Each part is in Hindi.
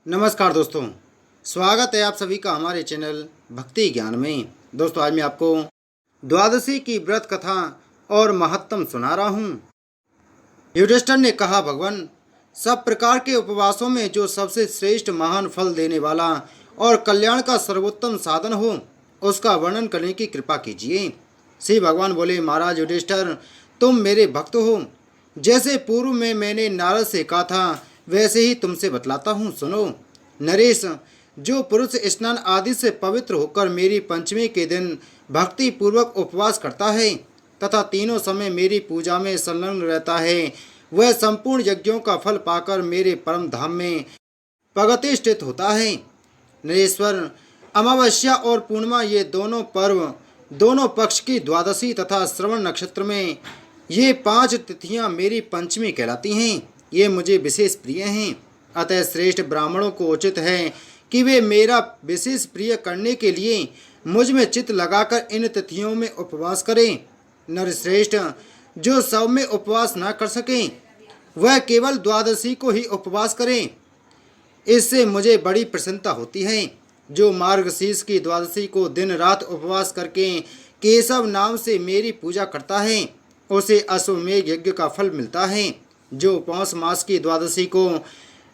नमस्कार दोस्तों, स्वागत है आप सभी का हमारे चैनल भक्ति ज्ञान में। दोस्तों, आज मैं आपको द्वादशी की व्रत कथा और महत्तम सुना रहा हूँ। युधिष्ठिर ने कहा, भगवान, सब प्रकार के उपवासों में जो सबसे श्रेष्ठ महान फल देने वाला और कल्याण का सर्वोत्तम साधन हो, उसका वर्णन करने की कृपा कीजिए। श्री भगवान बोले, महाराज युधिष्ठिर, तुम मेरे भक्त हो। जैसे पूर्व में मैंने नारद से कहा था, वैसे ही तुमसे बतलाता हूँ, सुनो। नरेश, जो पुरुष स्नान आदि से पवित्र होकर मेरी पंचमी के दिन भक्ति पूर्वक उपवास करता है तथा तीनों समय मेरी पूजा में संलग्न रहता है, वह संपूर्ण यज्ञों का फल पाकर मेरे परम धाम में प्रतिष्ठित होता है। नरेश्वर, अमावस्या और पूर्णिमा ये दोनों पर्व दोनों पक्ष की द्वादशी तथा श्रवण नक्षत्र में ये 5 तिथियां मेरी पंचमी कहलाती हैं। ये मुझे विशेष प्रिय हैं। अतः श्रेष्ठ ब्राह्मणों को उचित है कि वे मेरा विशेष प्रिय करने के लिए मुझ में चित्त लगाकर इन तिथियों में उपवास करें। नरश्रेष्ठ, जो सब में उपवास न कर सकें, वह केवल द्वादशी को ही उपवास करें। इससे मुझे बड़ी प्रसन्नता होती है। जो मार्गशीर्ष की द्वादशी को दिन रात उपवास करके केशव नाम से मेरी पूजा करता है, उसे अश्वमेध यज्ञ का फल मिलता है। जो पौष मास की द्वादशी को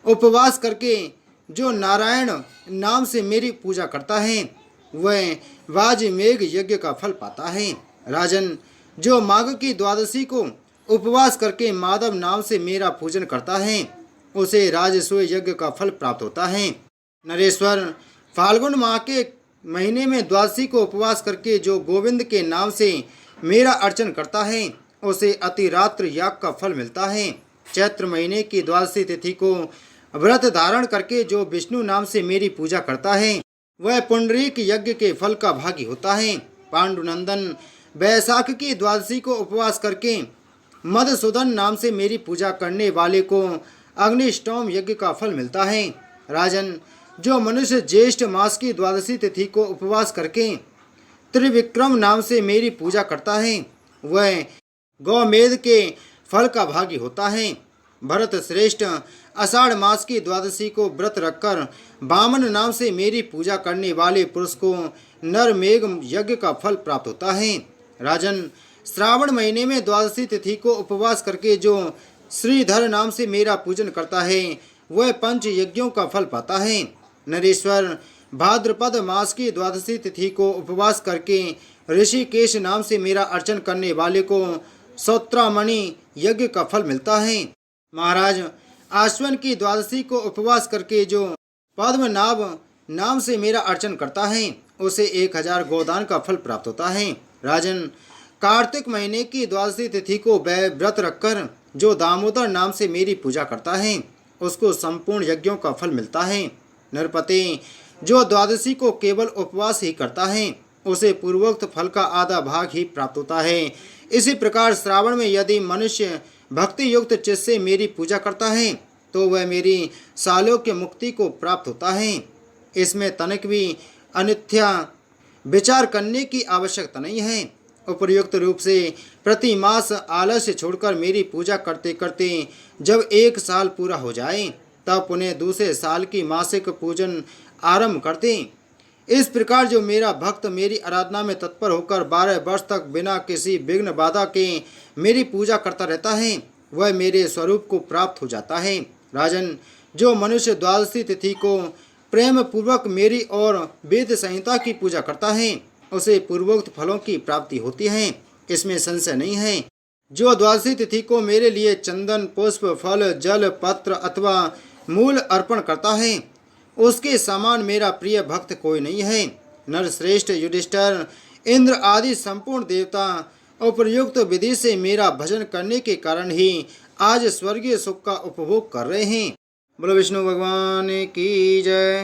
उपवास करके जो नारायण नाम से मेरी पूजा करता है, वह वाजमेघ यज्ञ का फल पाता है। राजन, जो माघ की द्वादशी को उपवास करके माधव नाम से मेरा पूजन करता है, उसे राजसूय यज्ञ का फल प्राप्त होता है। नरेश्वर, फाल्गुन माह के महीने में द्वादशी को उपवास करके जो गोविंद के नाम से मेरा अर्चन करता है, उसे अतिरात्र याग का फल मिलता है। चैत्र महीने की द्वादशी तिथि को व्रत धारण करके जो विष्णु नाम से मेरी पूजा करता है, वह पुंडरीक यज्ञ के फल का भागी होता है। पांडुनंदन, बैसाख की द्वादशी को उपवास करके मधुसूदन नाम से मेरी पूजा करने वाले को अग्निष्टोम यज्ञ का फल मिलता है। राजन, जो मनुष्य ज्येष्ठ मास की द्वादशी तिथि को उपवास करके त्रिविक्रम नाम से मेरी पूजा करता है, वह गौमेध के फल का भागी होता है। भरत श्रेष्ठ, आषाढ़ मास की द्वादशी को व्रत रखकर वामन नाम से मेरी पूजा करने वाले पुरुष को नरमेघ यज्ञ का फल प्राप्त होता है। राजन, श्रावण महीने में द्वादशी तिथि को उपवास करके जो श्रीधर नाम से मेरा पूजन करता है, वह पंच यज्ञों का फल पाता है। नरेश्वर, भाद्रपद मास की द्वादशी तिथि को उपवास करके ऋषिकेश नाम से मेरा अर्चन करने वाले को सौत्रामणि यज्ञ का फल मिलता है। महाराज, आश्विन की द्वादशी को उपवास करके जो पद्मनाभ नाम से मेरा अर्चन करता है, उसे 1000 गोदान का फल प्राप्त होता है। राजन, कार्तिक महीने की द्वादशी तिथि को व्रत रखकर जो दामोदर नाम से मेरी पूजा करता है, उसको संपूर्ण यज्ञों का फल मिलता है। नरपते, जो द्वादशी को केवल उपवास ही करता है, उसे पूर्वोक्त फल का आधा भाग ही प्राप्त होता है। इसी प्रकार श्रावण में यदि मनुष्य भक्ति युक्त चित्त से मेरी पूजा करता है, तो वह मेरी सालोक्य मुक्ति को प्राप्त होता है। इसमें तनिक भी अनित्या विचार करने की आवश्यकता नहीं है। उपयुक्त रूप से प्रति मास आलस्य छोड़कर मेरी पूजा करते करते जब 1 साल पूरा हो जाए, तब पुनः दूसरे साल की मासिक पूजन आरंभ करते। इस प्रकार जो मेरा भक्त मेरी आराधना में तत्पर होकर 12 वर्ष तक बिना किसी विघ्न बाधा के मेरी पूजा करता रहता है, वह मेरे स्वरूप को प्राप्त हो जाता है। राजन, जो मनुष्य द्वादशी तिथि को प्रेम पूर्वक मेरी और वेद संहिता की पूजा करता है, उसे पूर्वोक्त फलों की प्राप्ति होती है, इसमें संशय नहीं है। जो द्वादशी तिथि को मेरे लिए चंदन, पुष्प, फल, जल, पत्र अथवा मूल अर्पण करता है, उसके समान मेरा प्रिय भक्त कोई नहीं है। नरश्रेष्ठ युधिष्ठिर, इंद्र आदि संपूर्ण देवता उपयुक्त विधि से मेरा भजन करने के कारण ही आज स्वर्गीय सुख का उपभोग कर रहे हैं। बोलो विष्णु भगवान की जय।